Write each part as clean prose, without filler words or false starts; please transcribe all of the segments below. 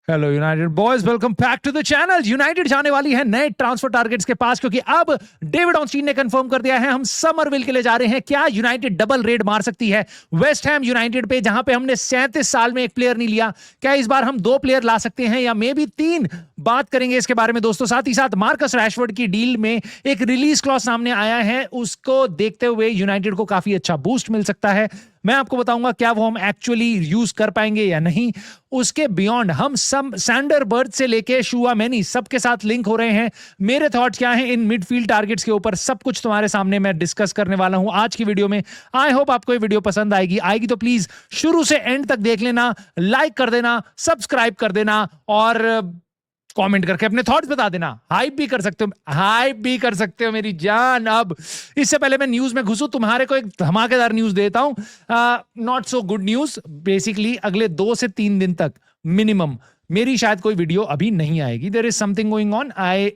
Hello United boys, welcome back to the channel. United जाने वाली है नए ट्रांसफर टारगेट्स के पास, क्योंकि अब डेविड ऑस्टीन ने कंफर्म कर दिया है हम समरविल के लिए जा रहे हैं। क्या यूनाइटेड डबल रेड मार सकती है वेस्ट हैम यूनाइटेड पे, जहां पे हमने 37 साल में एक प्लेयर नहीं लिया? क्या इस बार हम 2 प्लेयर ला सकते हैं या मे बी 3? बात करेंगे इसके बारे में दोस्तों। साथ ही साथ मार्कस रैशफोर्ड की डील में एक रिलीज क्लॉज सामने आया है, उसको देखते हुए यूनाइटेड को काफी अच्छा बूस्ट मिल सकता है। मैं आपको बताऊंगा क्या वो हम एक्चुअली यूज कर पाएंगे या नहीं। उसके बियॉन्ड हम सैंडर बर्ड से लेके शुआ मैनी सबके साथ लिंक हो रहे हैं। मेरे थॉट्स क्या हैं इन मिडफील्ड टारगेट्स के ऊपर, सब कुछ तुम्हारे सामने मैं डिस्कस करने वाला हूं आज की वीडियो में। आई होप आपको ये वीडियो पसंद आएगी तो प्लीज शुरू से एंड तक देख लेना, लाइक कर देना, सब्सक्राइब कर देना और कमेंट करके अपने थॉट्स बता देना। हाइप भी कर सकते हो मेरी जान। अब इससे पहले मैं न्यूज में घुसूं, तुम्हारे को एक धमाकेदार न्यूज देता हूं। Not so good news. Basically अगले 2 से 3 दिन तक मिनिमम मेरी शायद कोई वीडियो अभी नहीं आएगी। There is something going on. I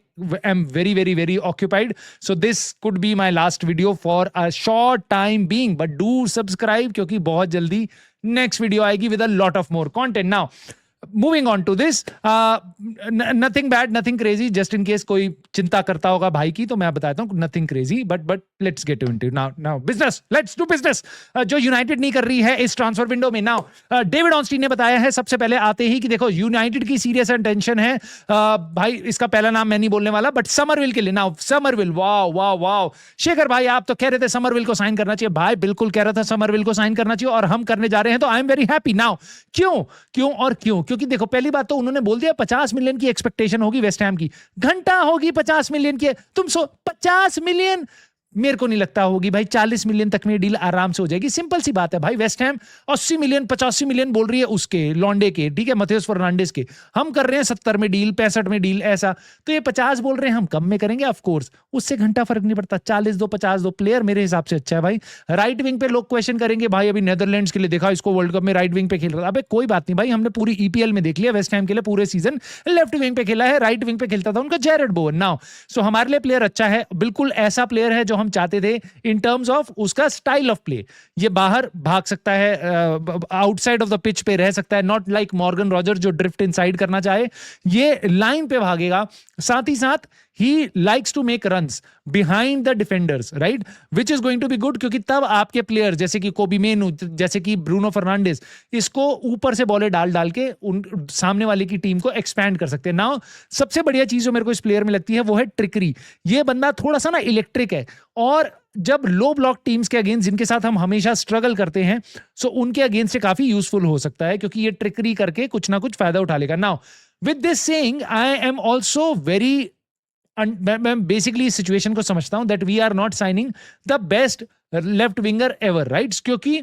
am very very very occupied, so this could be my last video for a short time being, but do subscribe क्योंकि बहुत जल्दी नेक्स्ट वीडियो आएगी with a lot of more content. Now moving on to this, nothing bad, nothing crazy. Just in case कोई चिंता करता होगा भाई की, तो मैं बताता हूं nothing crazy, but let's get into now business. Let's do business. जो यूनाइटेड नहीं कर रही है इस ट्रांसफर विंडो में। नाउ डेविड ऑस्टीन ने बताया है सबसे पहले आते ही कि देखो यूनाइटेड की सीरियस इंटेंशन है, भाई इसका पहला नाम मैं नहीं बोलने वाला, बट समरविल के लिए। Now Somerville, wow wow wow. Shekhar भाई आप तो कह रहे थे समरविल को साइन करना चाहिए। भाई बिल्कुल कह रहा था समरविल को साइन करना चाहिए और हम करने जा रहे हैं, तो आई एम वेरी हैप्पी। नाउ क्यों? क्योंकि देखो पहली बात तो उन्होंने बोल दिया 50 मिलियन की एक्सपेक्टेशन होगी वेस्ट हैम की। घंटा होगी 50 मिलियन की। 50 मिलियन मेरे को नहीं लगता होगी भाई। 40 मिलियन तक में डील आराम से हो जाएगी। सिंपल सी बात है भाई। वेस्ट हैम 80 मिलियन 85 मिलियन बोल रही है उसके लॉन्डे के, ठीक है, मथेउस फर्नांडिस के। हम कर रहे हैं 70 में डील, 65 में डील, ऐसा। तो ये 50 बोल रहे हैं, हम कम में करेंगे ऑफ कोर्स। उससे घंटा फर्क नहीं पड़ता। 40 दो 50 दो, प्लेयर मेरे हिसाब से अच्छा है भाई। राइट विंग पे लोग क्वेश्चन करेंगे भाई अभी नेदरलैंड्स के लिए देखा इसको वर्ल्ड कप में राइट विंग पे खेल रहा था। अबे कोई बात नहीं भाई, हमने पूरी ईपीएल में देख लिया वेस्ट हैम के लिए पूरे सीजन लेफ्ट विंग पे खेला है, राइट विंग पे खेलता था उनका जेरेड बोवन। नाउ सो हमारे लिए प्लेयर अच्छा है, बिल्कुल ऐसा प्लेयर है जो हम चाहते थे इन टर्म्स ऑफ उसका स्टाइल ऑफ प्ले। ये बाहर भाग सकता है, आउटसाइड ऑफ द पिच पे रह सकता है, नॉट लाइक मॉर्गन रॉजर जो ड्रिफ्ट इनसाइड करना चाहे, ये लाइन पे भागेगा। साथ ही साथ ही likes to make runs behind the defenders, right, which is going to be good, क्योंकि तब आपके प्लेयर जैसे कि कोबी मेनू, जैसे कि ब्रूनो फर्नांडिस, इसको ऊपर से बॉलें डाल डाल के उन सामने वाले की टीम को एक्सपैंड कर सकते हैं। नाउ सबसे बढ़िया चीज जो मेरे को इस प्लेयर में लगती है वो है ट्रिकरी। ये बंदा थोड़ा सा ना इलेक्ट्रिक है, और जब लो ब्लॉक टीम्स के अगेंस्ट जिनके साथ हम हमेशा स्ट्रगल करते हैं, सो उनके अगेंस्ट से काफी यूजफुल हो सकता है, क्योंकि ये ट्रिकरी करके कुछ ना कुछ फायदा उठा लेगा। Now with this saying I am also very, मैं बेसिकली इस सिचुएशन को समझता हूं that we are not signing the best left winger ever, right, क्योंकि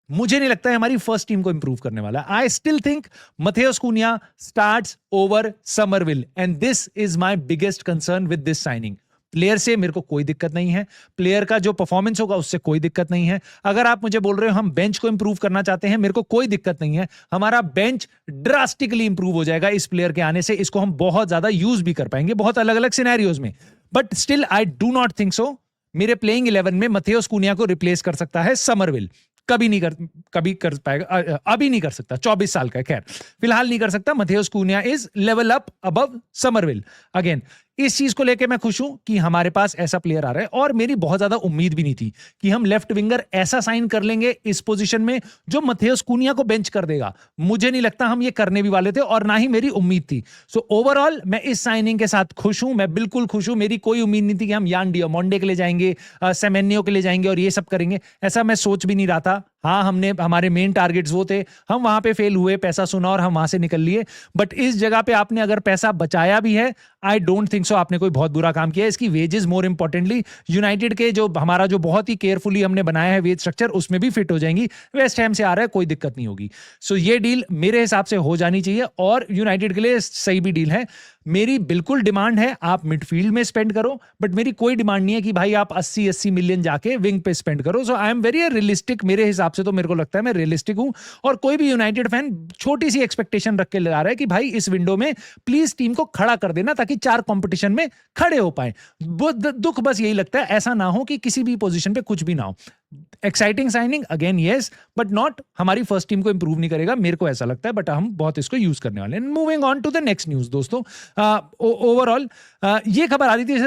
मुझे नहीं लगता है हमारी फर्स्ट टीम को इंप्रूव करने वाला। I still think Matheus Cunha starts over Summerville, and this is my biggest concern with this signing. Player से मेरे को कोई दिक्कत नहीं है, प्लेयर का जो परफॉर्मेंस होगा उससे कोई दिक्कत नहीं है। अगर आप मुझे बोल रहे हो हम बेंच को इंप्रूव करना चाहते हैं, मेरे को कोई दिक्कत नहीं है। हमारा बेंच ड्रास्टिकली इंप्रूव हो जाएगा इस प्लेयर के आने से। इसको हम बहुत ज्यादा यूज भी कर पाएंगे बहुत अलग अलग सिनेरियोज में, but still I do not think so मेरे प्लेइंग 11 में मथेउस कुनिया को रिप्लेस कर सकता है समरविल। कभी कर पाएगा, अभी नहीं कर सकता। 24 साल का है, खैर फिलहाल नहीं कर सकता। Matheus Cunha is level up above Summerville. Again इस चीज को लेके मैं खुश हूं कि हमारे पास ऐसा प्लेयर आ रहा है, और मेरी बहुत ज्यादा उम्मीद भी नहीं थी कि हम लेफ्ट विंगर ऐसा साइन कर लेंगे इस पोजीशन में जो मथेउस कुनिया को बेंच कर देगा। मुझे नहीं लगता हम ये करने भी वाले थे, और ना ही मेरी उम्मीद थी। सो ओवरऑल मैं इस साइनिंग के साथ खुश हूं, मैं बिल्कुल खुश हूं। मेरी कोई उम्मीद नहीं थी कि हम यान डियामोंडे के लिए जाएंगे, सेमेन्यो के लिए जाएंगे और ये सब करेंगे, ऐसा मैं सोच भी नहीं रहा था। हाँ, हमने हमारे मेन टारगेट्स वो थे, हम वहां पे फेल हुए, पैसा सुना और हम वहां से निकल लिए। बट इस जगह पे आपने अगर पैसा बचाया भी है, आई डोंट थिंक सो आपने कोई बहुत बुरा काम किया है। इसकी वेजेस मोर इंपॉर्टेंटली यूनाइटेड के जो हमारा जो बहुत ही केयरफुली हमने बनाया है वेज स्ट्रक्चर, उसमें भी फिट हो जाएंगी। वेस्ट हैम से आ रहा है, कोई दिक्कत नहीं होगी। सो ये डील मेरे हिसाब से हो जानी चाहिए, और यूनाइटेड के लिए सही भी डील है। मेरी बिल्कुल डिमांड है आप मिडफील्ड में स्पेंड करो, बट मेरी कोई डिमांड नहीं है कि भाई आप 80 मिलियन जाके विंग पे स्पेंड करो। सो आई एम वेरी रियलिस्टिक। मेरे हिसाब से तो मेरे को लगता है मैं रियलिस्टिक हूं, और कोई भी यूनाइटेड फैन छोटी सी एक्सपेक्टेशन रख के लगा रहा है कि भाई इस विंडो में प्लीज टीम को खड़ा कर देना ताकि 4 कंपटीशन में खड़े हो पाए। दुख बस यही लगता है ऐसा ना हो कि किसी भी पोजीशन पे कुछ भी ना हो। Exciting signing again, yes, but not हमारी फर्स्ट टीम को इंप्रूव नहीं करेगा, मेरे को ऐसा लगता है, बट हम बहुत इसको यूज करने वाले हैं। Moving on to the next news दोस्तों, ओवरऑल ये खबर आ रही थी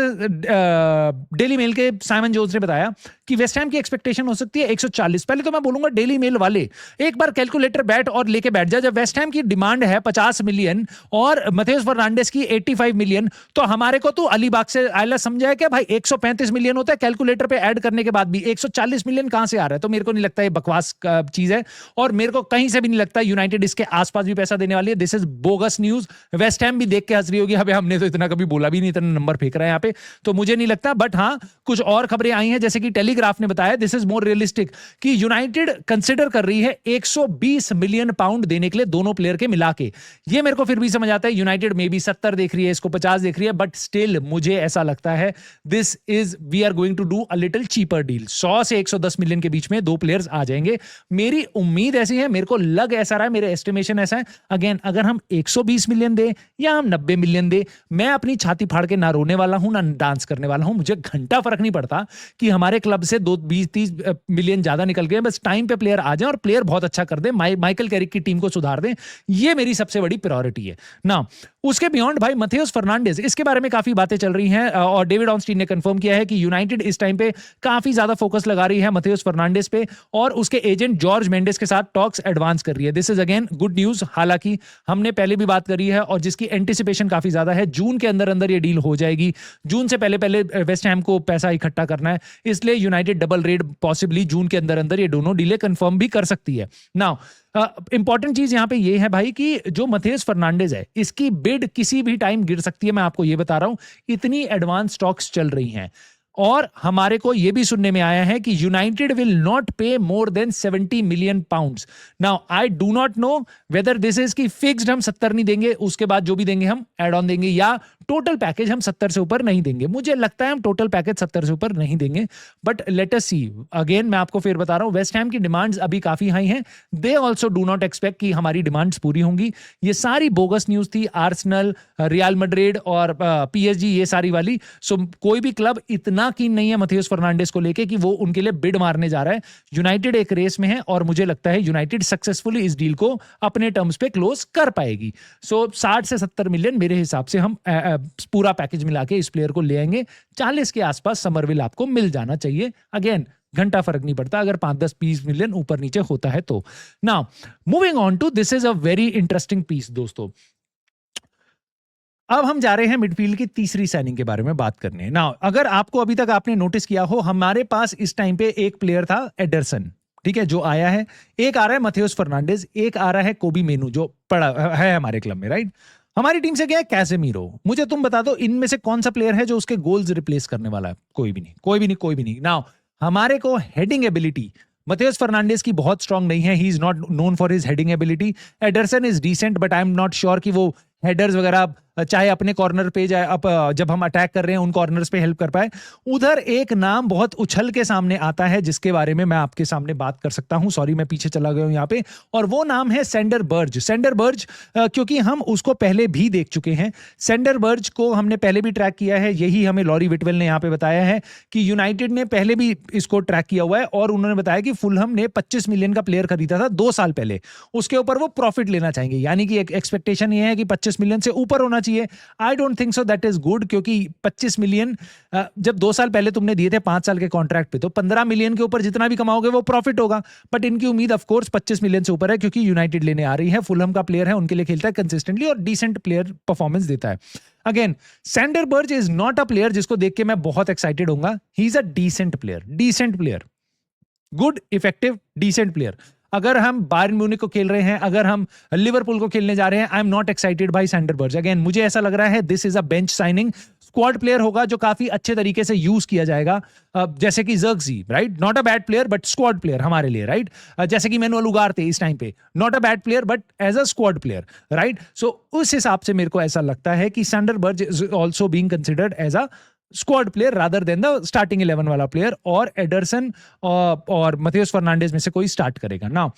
डेली मेल के साइमन जोन्स ने बताया कि वेस्ट हैम की एक्सपेक्टेशन हो सकती है 140। पहले तो मैं बोलूंगा डेली मेल वाले एक बार कैलकुलेटर बैठ और लेके बैठ जाए, जब वेस्ट हैम की डिमांड है 50 मिलियन और मथेउस फर्नांडिस की 85 मिलियन, तो हमारे को तो अलीबाग से आयला समझाया क्या भाई 135 मिलियन होता है, कैलकुलेटर पे ऐड करने के बाद भी 140 मिलियन कहां से आ रहा है? तो मेरे को नहीं लगता ये बकवास चीज है, और मेरे को कहीं से भी नहीं लगता यूनाइटेड इसके आसपास भी पैसा देने वाली है। This is bogus news. West Ham भी देख के हंस रही होगी, अबे हमने तो इतना कभी बोला भी नहीं, इतना नंबर फेंक रहा है यहाँ पे, तो मुझे नहीं लगता। बट हाँ, कुछ और खबरें आई हैं, जैसे कि टेलीग्राफ ने बताया दिस इज मोर रियलिस्टिक कि यूनाइटेड कंसिडर कर रही है 120 मिलियन पाउंड देने के लिए दोनों प्लेयर के मिला के। ये मेरे को फिर भी समझ आता है, यूनाइटेड में भी 70 देख रही है, इसको 50 देख रही है, बट स्टिल मुझे ऐसा लगता है this is we are going to do a little cheaper deal. 100 से 110 मिलियन के बीच में दो प्लेयर्स आ जाएंगे, मेरी उम्मीद ऐसी है, मेरे को लग ऐसा रहा है, मेरे एस्टिमेशन ऐसा है। अगेन, अगर हम 120 मिलियन दे या हम 90 मिलियन दे, मैं अपनी छाती फाड़ के ना रोने वाला हूं ना डांस करने वाला हूं, मुझे घंटा फर्क नहीं पड़ता कि हमारे क्लब से 20-30 मिलियन ज्यादा निकल गए, बस टाइम पे प्लेयर आ जाए और प्लेयर बहुत अच्छा कर दे, माइकल कैरिक की टीम को सुधार दे, ये मेरी सबसे बड़ी प्रायोरिटी है ना। उसके बियॉन्ड भाई मथेउस फर्नांडिस, इसके बारे में काफी बातें चल रही हैं और डेविड ऑर्नस्टीन ने कंफर्म किया है कि यूनाइटेड इस टाइम पे काफी ज्यादा फोकस लगा रही है मथेउस फर्नांडिस पे, और उसके एजेंट जॉर्ज मेंडिस के साथ टॉक्स एडवांस कर रही है। This is again good news. हालांकि हमने पहले भी बात करी है और जिसकी एंटिसिपेशन काफी ज्यादा है, जून के अंदर अंदर ये डील हो जाएगी। जून से पहले पहले वेस्ट हैम को पैसा इकट्ठा करना है, इसलिए यूनाइटेड डबल रेट पॉसिबली जून के अंदर अंदर ये दोनों डीलें कंफर्म भी कर सकती है। नाउ इंपॉर्टेंट चीज यहां पे ये है भाई कि जो मथेउस फर्नांडिस है, इसकी बिड किसी भी टाइम गिर सकती है, मैं आपको ये बता रहा हूं, इतनी एडवांस टॉक्स चल रही हैं। और हमारे को यह भी सुनने में आया है कि यूनाइटेड विल नॉट पे more than 70 million pounds. Now I do not know whether this is की फिक्स्ड हम 70 नहीं देंगे, उसके बाद जो भी देंगे हम एड ऑन देंगे, या टोटल पैकेज हम 70 से ऊपर नहीं देंगे। मुझे लगता है हम टोटल पैकेज 70 से ऊपर नहीं देंगे, but let us see. Again मैं आपको फिर बता रहा हूं, वेस्ट हैम की डिमांड्स अभी काफी हाई हैं, they also do not expect कि हमारी डिमांड्स पूरी होंगी। ये सारी बोगस न्यूज थी, आर्सेनल, रियल मैड्रिड और पीएसजी, ये सारी वाली। सो कोई भी क्लब इतना कीन नहीं है मथेउस फर्नांडिस को लेके कि वो उनके लिए बिड मारने जा रहा है। यूनाइटेड एक रेस में है और मुझे लगता है यूनाइटेड सक्सेसफुली इस डील को अपने टर्म्स पे क्लोज कर पाएगी। सो 60 से 70 मिलियन मेरे हिसाब से हम पूरा पैकेज मिला के इस प्लेयर को ले आएंगे। 40 के आसपास समरविल आपको मिल जाना चाहिए। अगेन घंटा फर्क नहीं पड़ता अगर 5-10-20 मिलियन ऊपर नीचे होता है तो। Now moving on to this is a very interesting piece दोस्तों। अब हम जा रहे हैं मिडफील्ड की तीसरी साइनिंग के बारे में बात करने। नाउ अगर आपको अभी तक आपने नोटिस किया हो, हमारे पास इस टाइम पे एक प्लेयर था एडरसन, ठीक है, जो आया है। एक आ रहा है मथेउस फर्नांडिस, एक आ रहा है कोबी मेनू जो पड़ा है हमारे क्लब में, राइट। हमारी टीम से क्या है, कैसेमीरो। मुझे तुम बता दो इनमें से कौन सा प्लेयर है जो उसके गोल्स रिप्लेस करने वाला है? कोई भी नहीं, कोई भी नहीं, कोई भी नहीं। नाउ हमारे को हेडिंग एबिलिटी मथेउस फर्नांडिस की बहुत स्ट्रांग नहीं है, he is not known for his heading ability. Ederson is decent but I am not sure कि वो हेडर्स वगैरह चाहे अपने कॉर्नर पे जाए, अब जब हम अटैक कर रहे हैं उन कॉर्नर्स पे हेल्प कर पाए। उधर एक नाम बहुत उछल के सामने आता है जिसके बारे में मैं आपके सामने बात कर सकता हूं। सॉरी मैं पीछे चला गया हूं यहाँ पे, और वो नाम है सेंडर बर्ज। सेंडर बर्ज क्योंकि हम उसको पहले भी देख चुके हैं। सेंडर बर्ज को हमने पहले भी ट्रैक किया है, यही हमें लॉरी विटवेल ने यहाँ पे बताया है कि यूनाइटेड ने पहले भी इसको ट्रैक किया हुआ है, और उन्होंने बताया कि फुलहम ने 25 मिलियन का प्लेयर खरीदा था 2 साल पहले, उसके ऊपर वो प्रॉफिट लेना चाहेंगे, यानी कि एक एक्सपेक्टेशन ये है कि 25 मिलियन से ऊपर होना चाहिए। I don't think so that is good, क्योंकि 25 मिलियन जब 2 साल पहले तुमने दिए थे 5 साल के कॉन्ट्रैक्ट पे, तो 15 मिलियन के ऊपर जितना भी कमाओगे वो प्रॉफिट होगा। बट इनकी उम्मीद ऑफ कोर्स 25 मिलियन से ऊपर है, क्योंकि यूनाइटेड लेने आ रही है, फुलहम का प्लेयर है, उनके लिए खेलता है कंसिस्टेंटली और डिसेंट प्लेयर परफॉर्मेंस देता है। Again Sander Berge is not a player जिसको देख के मैं बहुत एक्साइटेड होऊंगा। He is a decent player, good, effective, decent player. अगर हम बायर्न म्यूनिख को खेल रहे हैं, अगर हम लिवरपूल को खेलने जा रहे हैं, I am not excited by Sander Berge. Again मुझे ऐसा लग रहा है this is a bench signing, squad player होगा जो काफी अच्छे तरीके से यूज किया जाएगा, जैसे कि Zirkzee, right, not a bad player but squad player हमारे लिए, राइट। जैसे कि मैनुअल उगारते इस टाइम पे, not a bad player but as a squad player, right. So उस हिसाब से मेरे को ऐसा लगता है कि Sander Berge is also being considered as a squad player rather than the starting 11 वाला प्लेयर, और एडरसन और मथेउस फर्नांडिस में से कोई स्टार्ट करेगा। नाउ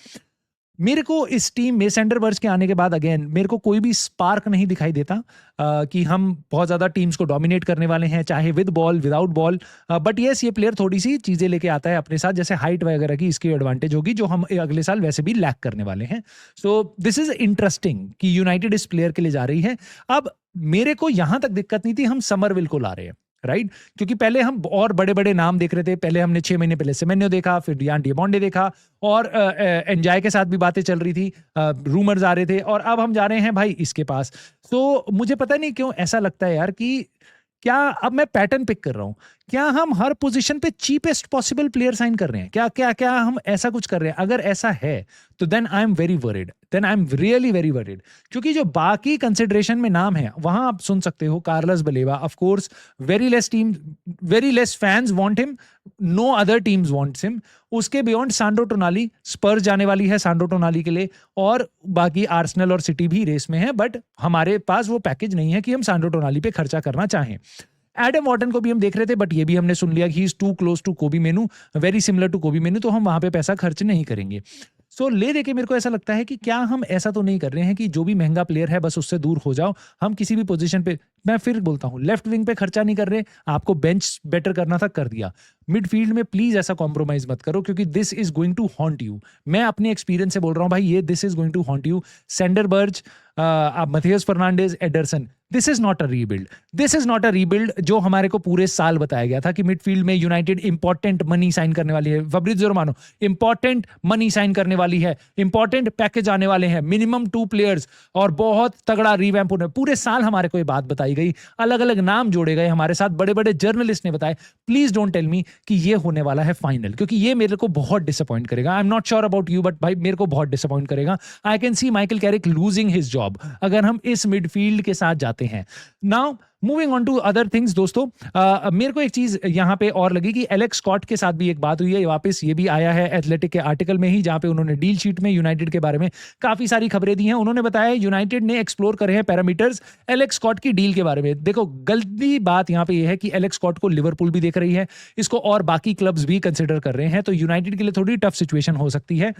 मेरे को इस टीम में सैंडरबर्ज के आने के बाद अगेन मेरे को कोई भी स्पार्क नहीं दिखाई देता कि हम बहुत ज़्यादा टीम्स को डोमिनेट करने वाले हैं, चाहे with ball without ball. But yes, ये प्लेयर थोड़ी सी चीज़ें लेके आता है अपने साथ, जैसे हाइट वगैरह की इसकी एडवांटेज होगी जो हम अगले साल वैसे भी लैक करने वाले हैं। सो दिस इज इंटरेस्टिंग कि यूनाइटेड इस प्लेयर के लिए जा रही है। अब मेरे को यहां तक दिक्कत नहीं थी, हम समरविल को ला रहे हैं, राइट? क्योंकि पहले हम और बड़े बड़े नाम देख रहे थे। पहले हमने 6 महीने पहले सेमेन्यो देखा, फिर डियान डिमोंडे देखा, और एंजाय के साथ भी बातें चल रही थी, रूमर्स आ रहे थे, और अब हम जा रहे हैं भाई इसके पास। तो मुझे पता नहीं क्यों ऐसा लगता है यार कि क्या अब मैं पैटर्न पिक कर रहा हूं, क्या हम हर पोजीशन पे चीपेस्ट पॉसिबल प्लेयर साइन कर रहे हैं, क्या क्या क्या हम ऐसा कुछ कर रहे हैं? अगर ऐसा है तो then I am very worried, then I am really very worried. क्योंकि जो बाकी कंसिडरेशन में नाम है वहां आप सुन सकते हो Carlos Baleba, of course very less fans want him, no other teams wants him. उसके बियॉन्ड सांड्रो टोनाली, स्पर्स जाने वाली है सांड्रो टोनाली के लिए, और बाकी आर्सेनल और सिटी भी रेस में है, बट हमारे पास वो पैकेज नहीं है कि हम सांड्रो टोनाली पे खर्चा करना चाहें। एडम वॉर्टन को भी हम देख रहे थे, बट ये भी हमने सुन लिया कि he is too close to Kobbie Mainoo, very similar to Kobbie मेनू, तो हम वहां पे पैसा खर्च नहीं करेंगे। सो ले देके मेरे को ऐसा लगता है कि क्या हम ऐसा तो नहीं कर रहे हैं कि जो भी महंगा प्लेयर है बस उससे दूर हो जाओ। हम किसी भी पोजीशन पे, मैं फिर बोलता हूं, लेफ्ट विंग पे खर्चा नहीं कर रहे, आपको बेंच बेटर करना था कर दिया। मिडफील्ड में प्लीज ऐसा कॉम्प्रोमाइज मत करो, क्योंकि this is going to haunt you. मैं अपने एक्सपीरियंस से बोल रहा हूं भाई, ये this is going to haunt you. Sander Berge, Mateus Fernandes, Ederson, this is not a rebuild, this is not a rebuild जो हमारे को पूरे साल बताया गया था कि मिडफील्ड में यूनाइटेड इंपॉर्टेंट मनी साइन करने वाली है। फब्रिज़ियो रोमानो, इंपॉर्टेंट मनी साइन करने वाली है, इंपॉर्टेंट पैकेज आने वाले हैं, मिनिमम 2 प्लेयर्स, और बहुत तगड़ा रिवैम्प होने। पूरे साल हमारे को ये बात बताई गई, अलग अलग नाम जोड़े गए हमारे साथ, बड़े बड़े जर्नलिस्ट ने बताए। प्लीज डोंट टेल मी कि ये होने वाला है फाइनल, क्योंकि ये मेरे को बहुत डिसअपॉइंट करेगा। I am not sure about you, but भाई मेरे को बहुत डिसअपॉइंट करेगा। I can see Michael Carrick losing his job अगर हम इस मिडफील्ड के साथ जाते हैं। Now moving on to other things दोस्तों, मेरे को एक चीज यहां पे और लगी कि एलेक्स स्कॉट के साथ भी एक बात हुई है, वापस ये भी आया है एथलेटिक के आर्टिकल में ही, जहां पे उन्होंने डील शीट में यूनाइटेड के बारे में काफी सारी खबरें दी हैं। उन्होंने बताया यूनाइटेड ने एक्सप्लोर करे हैं पैरामीटर्स एलेक्स स्कॉट की डील के बारे में। देखो, गलती बात यहां पे ये है कि एलेक्स स्कॉट को लिवरपूल भी देख रही है, इसको और बाकी क्लब्स भी कंसिडर कर रहे हैं, तो यूनाइटेड के लिए थोड़ी टफ सिचुएशन हो सकती है।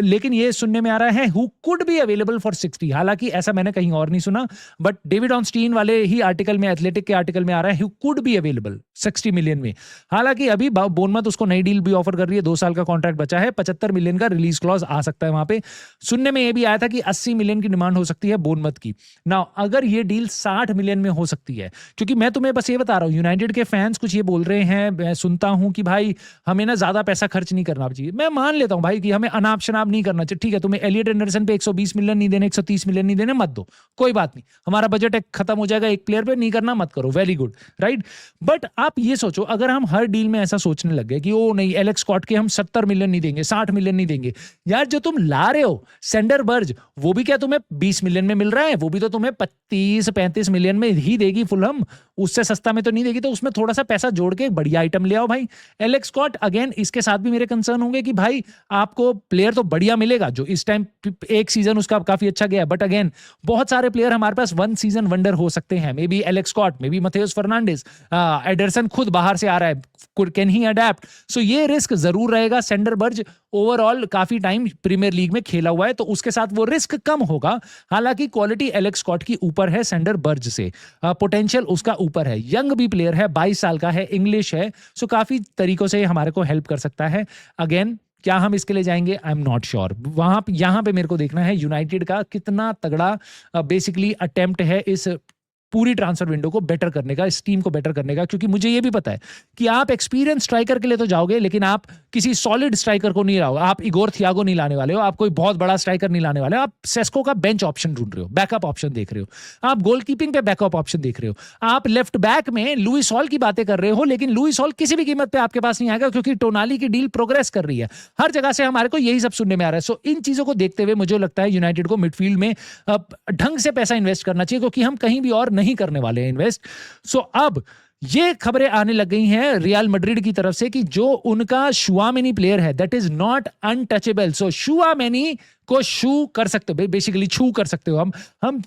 लेकिन ये सुनने में आ रहा है who could be available for 60, हालांकि ऐसा मैंने कहीं और नहीं सुना, बट डेविड ऑनस्टीन वाले ही आर्टिकल में, एथलेटिक के आर्टिकल में आ रहा है, who could be available 60 million में। हालांकि अभी बोर्नमथ उसको नई डील भी ऑफर कर रही है, 2 साल का कॉन्ट्रैक्ट बचा है, 75 मिलियन का रिलीज क्लॉज आ सकता है वहां पे। सुनने में यह भी आया था कि 80 मिलियन की डिमांड हो सकती है बोर्नमथ की। नाउ अगर ये डील 60 मिलियन में हो सकती है, क्योंकि मैं तुम्हें बस ये बता रहा हूं, यूनाइटेड के फैंस कुछ ये बोल रहे हैं, मैं सुनता हूं कि भाई हमें ना ज्यादा पैसा खर्च नहीं करना चाहिए। मैं मान लेता हूं भाई कि हमें अनाप शनाप नहीं करना चाहिए, ठीक है, तुम्हें एलियट एंडरसन पे 120 मिलियन नहीं देने, 130 मिलियन नहीं देने, मत दो, कोई बात नहीं, हमारा बजट खत्म हो जाएगा एक प्लेयर पे, नहीं करना मत करो, वेरी गुड, राइट। बट आप ये सोचो, अगर हम हर डील में ऐसा सोचने लग गए कि ओ नहीं, एलेक्स स्कॉट के हम 70 मिलियन नहीं देंगे, 60 मिलियन नहीं देंगे, यार जो तुम ला रहे हो सैंडरबर्ज, वो भी क्या तुम्हें 20 मिलियन में मिल रहा है? वो भी तो तुम्हें 35-35 मिलियन में ही देगी फुलहम, उससे सस्ता में तो नहीं देगी। तो उसमें थोड़ा सा पैसा जोड़ के एक बढ़िया आइटम ले आओ भाई। एलेक्स स्कॉट, अगेन इसके साथ भी मेरे कंसर्न होंगे कि भाई आपको प्लेयर तो बढ़िया मिलेगा, जो इस टाइम एक सीजन उसका काफी अच्छा गया, बट अगेन बहुत सारे प्लेयर हमारे पास 1 सीजन वंडर हो सकते हैं, maybe Alex Scott, maybe Mateus Fernandes, Ederson खुद बाहर से आ रहा है, कैन ही अडेप्ट? सो ये रिस्क जरूर रहेगा। सैंडरबर्ज ओवरऑल काफी टाइम प्रीमियर लीग में खेला हुआ है, तो उसके साथ वो रिस्क कम होगा। हालांकि क्वालिटी एलेक्स स्कॉट की ऊपर है सैंडरबर्ज से, पोटेंशियल उसका ऊपर है, यंग भी प्लेयर है, 22 साल का है, इंग्लिश है, सो काफी तरीकों से हमारे को हेल्प कर सकता है। अगेन क्या हम इसके लिए जाएंगे? आई एम नॉट श्योर। यहां पे मेरे को देखना है यूनाइटेड का कितना तगड़ा बेसिकली अटेम्प्ट है इस पूरी ट्रांसफर विंडो को बेटर करने का, इस टीम को बेटर करने का। क्योंकि मुझे ये भी पता है कि आप एक्सपीरियंस स्ट्राइकर के लिए तो जाओगे, लेकिन आप किसी सॉलिड स्ट्राइकर को नहीं लाओगे। आप इगोर थियागो नहीं लाने वाले हो, आप कोई बहुत बड़ा स्ट्राइकर नहीं लाने वाले हो, आप सेस्को का बेंच ऑप्शन ढूंढ रहे हो, बैकअप ऑप्शन देख रहे हो, आप गोलकीपिंग पे बैकअप ऑप्शन देख रहे हो, आप लेफ्ट बैक में लुइस हॉल की बातें कर रहे हो, लेकिन लुइस हॉल किसी भी कीमत पे आपके पास नहीं आएगा, क्योंकि टोनाली की डील प्रोग्रेस कर रही है। हर जगह से हमारे को यही सब सुनने में आ रहा है। सो इन चीजों को देखते हुए मुझे लगता है यूनाइटेड को मिडफील्ड में ढंग से पैसा इन्वेस्ट करना चाहिए, क्योंकि हम कहीं भी और नहीं करने वाले हैं। सो अब ये खबरें आने लग गई हैं रियल मैड्रिड की तरफ से कि जो उनका शुआमेनी प्लेयर है दैट इज नॉट अनटचेबल। सो शुआमेनी को छू कर सकते हो, बेसिकली छू कर सकते हो हम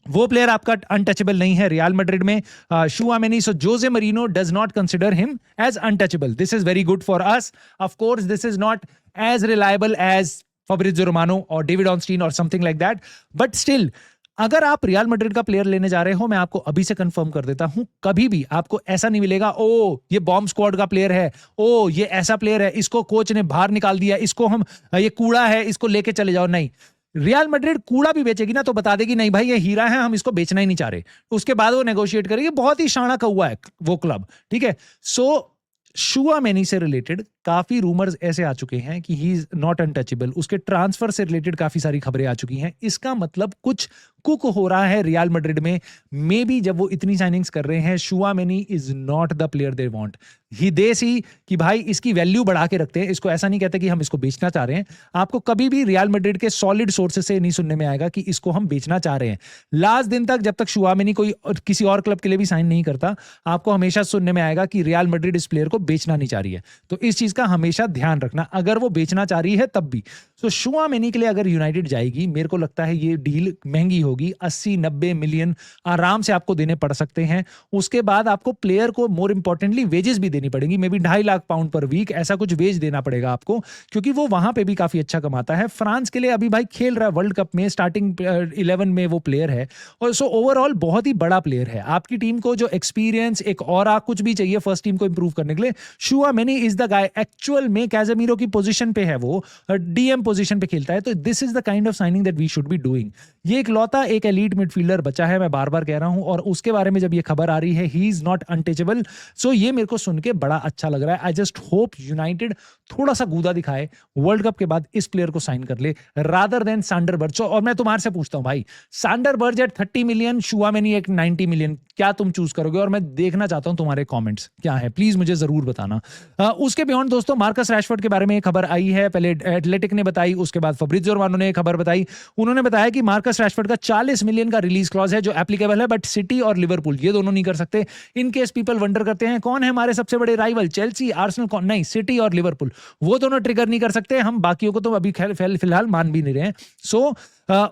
वो प्लेयर आपका अनटचेबल नहीं है रियल मैड्रिड में, Tchouameni. So Jose Marino does not consider him as untouchable. This is very good for us. Of course this is not as reliable as Fabrizio Romano और डेविड ऑर्नस्टीन और something like that, but still अगर आप real Madrid का player लेने जा रहे हो, मैं आपको अभी से कंफर्म कर देता हूं, कभी भी आपको ऐसा नहीं मिलेगा ओ ये बॉम्ब स्क्वाड का प्लेयर है, ओ ये ऐसा प्लेयर है, इसको कोच ने बाहर निकाल दिया, इसको हम ये कूड़ा है, इसको लेके चले जाओ। नहीं, रियल मैड्रिड कूड़ा भी बेचेगी ना तो बता देगी नहीं भाई ये हीरा है, हम इसको बेचना ही नहीं चाह रहे। उसके बाद वो नेगोशिएट करेगी। बहुत ही शाना कौवा है वो क्लब, ठीक है। सो शुआमेनी से रिलेटेड काफी रूमर्स ऐसे आ चुके हैं कि ही इज नॉट अनटचेबल। उसके ट्रांसफर से रिलेटेड काफी सारी खबरें आ चुकी हैं। इसका मतलब कुछ कुक हो रहा है रियल मैड्रिड में। मे बी जब वो इतनी साइनिंग्स कर रहे हैं, Tchouameni is not the player they want. He they see कि भाई इसकी वैल्यू बढ़ा के रखते हैं इसको, ऐसा नहीं कहते कि हम इसको बेचना चाह रहे हैं। आपको कभी भी रियल मैड्रिड के सॉलिड सोर्सेस से नहीं सुनने में आएगा कि इसको हम बेचना चाह रहे हैं। लास्ट दिन तक जब तक शुआमेनी कोई किसी और क्लब के लिए भी साइन नहीं करता, आपको हमेशा सुनने में आएगा कि रियल मैड्रिड इस प्लेयर को बेचना नहीं चाह रही है। तो इस चीज का हमेशा ध्यान रखना, अगर वो बेचना चाह रही है तब भी। तो शुआमेनी के लिए अगर यूनाइटेड जाएगी, मेरे को लगता है ये डील महंगी होगी, 80-90 मिलियन आराम से आपको देने पड़ सकते हैं। उसके बाद आपको प्लेयर को मोर इंपॉर्टेंटली वेजेस भी देनी पड़ेगी, may be 2.5 lakh pound per week, ऐसा कुछ वेज देना पड़ेगा आपको, क्योंकि वो वहां पे भी काफी अच्छा कमाता है। फ्रांस के लिए अभी भाई खेल रहा है वर्ल्ड कप में, स्टार्टिंग 11 में वो प्लेयर है, और सो ओवरऑल बहुत ही बड़ा प्लेयर है। आपकी टीम को जो एक्सपीरियंस, एक और कुछ भी चाहिए फर्स्ट टीम को इंप्रूव करने के लिए, शुआमेनी इज द गाय। एक्चुअल में कैज़ेमीरो की पोजीशन पे है, वो डीएम पोजीशन पे खेलता है। तो this is the kind of signing that we should be doing. ये इकलौता एक एलीट मिडफील्डर बचा है, मैं बार बार कह रहा हूं, और उसके बारे में जब ये खबर आ रही है ही इज नॉट अनटचेबल, सो ये मेरे को सुन के बड़ा अच्छा लग रहा है। आई जस्ट होप यूनाइटेड थोड़ा सा गूदा दिखाए, वर्ल्ड कप के बाद इस प्लेयर को साइन कर ले रादर देन सैंडर बर्ज। और मैं तुम्हारे से पूछता हूं भाई, सैंडर बर्ज एट 30 मिलियन, शुआमेनी एक 90 मिलियन, क्या तुम चूज करोगे? और मैं देखना चाहता हूं तुम्हारे कमेंट्स क्या है, प्लीज मुझे जरूर बताना। उसके बियॉन्ड दोस्तों, मार्कस रैशफोर्ड के बारे में एक खबर आई है, पहले एथलेटिक ने बताई, उसके बाद फब्रिज़ियो रोमानो ने एक खबर बताई। उन्होंने बताया कि मार्कस रैशफोर्ड का 40 मिलियन का रिलीज क्लॉज है जो एप्लीकेबल है, बट सिटी और लिवरपूल ये दोनों नहीं कर सकते। इन केस पीपल वंडर करते हैं कौन है हमारे सबसे बड़े राइवल, चेल्सी, आर्सेनल, कौन? नहीं, सिटी और लिवरपूल, वो दोनों ट्रिगर नहीं कर सकते। हम बाकियों को तो अभी फिलहाल मान भी नहीं रहे हैं। सो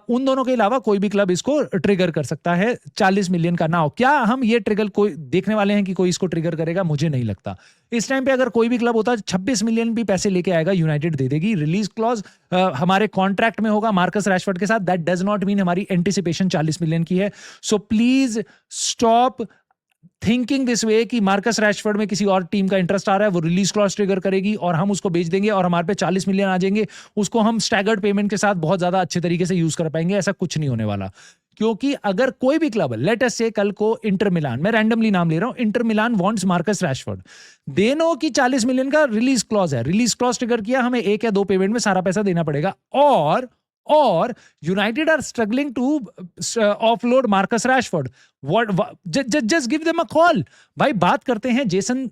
उन दोनों के अलावा कोई भी क्लब इसको ट्रिगर कर सकता है 40 मिलियन का नाउ। क्या हम ये ट्रिगर कोई देखने वाले हैं कि कोई इसको ट्रिगर करेगा? मुझे नहीं लगता। इस टाइम पे अगर कोई भी क्लब होता, 26 मिलियन भी पैसे लेके आएगा, यूनाइटेड दे देगी। रिलीज क्लॉज हमारे कॉन्ट्रैक्ट में होगा मार्कस रैशफोर्ड के साथ। दैट डज नॉट मीन हमारी एंटिसिपेशन 40 मिलियन की है। So please stop thinking this way कि मार्कस रैशफोर्ड में किसी और टीम का इंटरेस्ट आ रहा है, वो रिलीज क्लॉज ट्रिगर करेगी और हम उसको बेच देंगे और हमारे पे 40 मिलियन आ जाएंगे, उसको हम स्टैगर्ड पेमेंट के साथ बहुत ज्यादा अच्छे तरीके से यूज कर पाएंगे। ऐसा कुछ नहीं होने वाला। क्योंकि अगर कोई भी क्लब, लेट अस से कल को इंटर मिलान, मैं रैंडमली नाम ले रहा हूं, Inter Milan wants Marcus Rashford, they know कि 40 मिलियन का रिलीज क्लॉज है, रिलीज क्लॉज ट्रिगर किया, हमें 1 या 2 पेमेंट में सारा पैसा देना पड़ेगा। और United are struggling to offload Marcus Rashford. Just give them a call. भाई बात करते हैं जेसन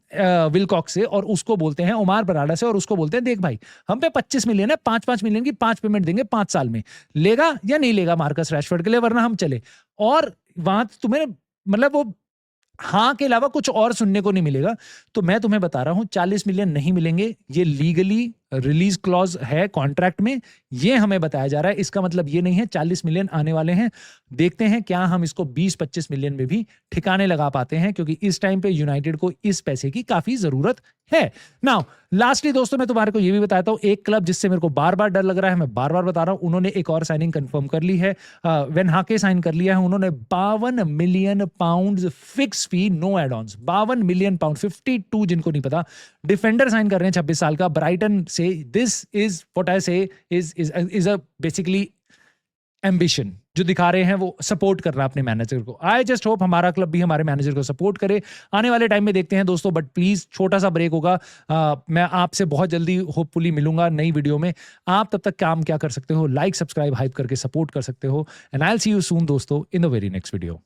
विलकॉक्स से और उसको बोलते हैं उमार बराडा से और उसको बोलते हैं देख भाई हम पे 25 मिलियन है, 5-5 मिलियन की 5 पेमेंट देंगे 5 साल में, लेगा या नहीं लेगा मार्कस रैशफोर्ड के लिए, वरना हम चले। और वहां तुम्हें मतलब वो हाँ के अलावा कुछ और सुनने को नहीं मिलेगा। तो मैं तुम्हें बता रहा हूं 40 मिलियन नहीं मिलेंगे, ये लीगली रिलीज क्लॉज है कॉन्ट्रैक्ट में, ये हमें बताया जा रहा है। इसका मतलब ये नहीं है 40 मिलियन आने वाले हैं। देखते हैं क्या हम इसको 20-25 मिलियन में भी ठिकाने लगा पाते हैं, क्योंकि इस टाइम पे यूनाइटेड को इस पैसे की काफी जरूरत है। नाउ लास्टली दोस्तों, मैं तुम्हारे को ये भी बताता हूं, एक क्लब जिससे मेरे को बार बार डर लग रहा है, मैं बार बार बता रहा हूं, उन्होंने एक और साइनिंग कंफर्म कर ली है। वेन हाके साइन कर लिया है उन्होंने 52 million pound fix fee, no add ons. 52 million pound, 52 जिनको नहीं पता, डिफेंडर साइन कर रहे हैं 26 साल का ब्राइटन से। दिस इज व्हाट आई से इज अ बेसिकली एम्बिशन जो दिखा रहे हैं, वो सपोर्ट कर रहा है अपने मैनेजर को। आई जस्ट होप हमारा क्लब भी हमारे मैनेजर को सपोर्ट करे। आने वाले टाइम में देखते हैं दोस्तों, बट प्लीज छोटा सा ब्रेक होगा। मैं आपसे बहुत जल्दी होपफुली मिलूंगा नई वीडियो में। आप तब तक काम क्या कर सकते हो, लाइक सब्सक्राइब हाइप करके सपोर्ट कर सकते हो। And I will see you soon दोस्तों in the very next video.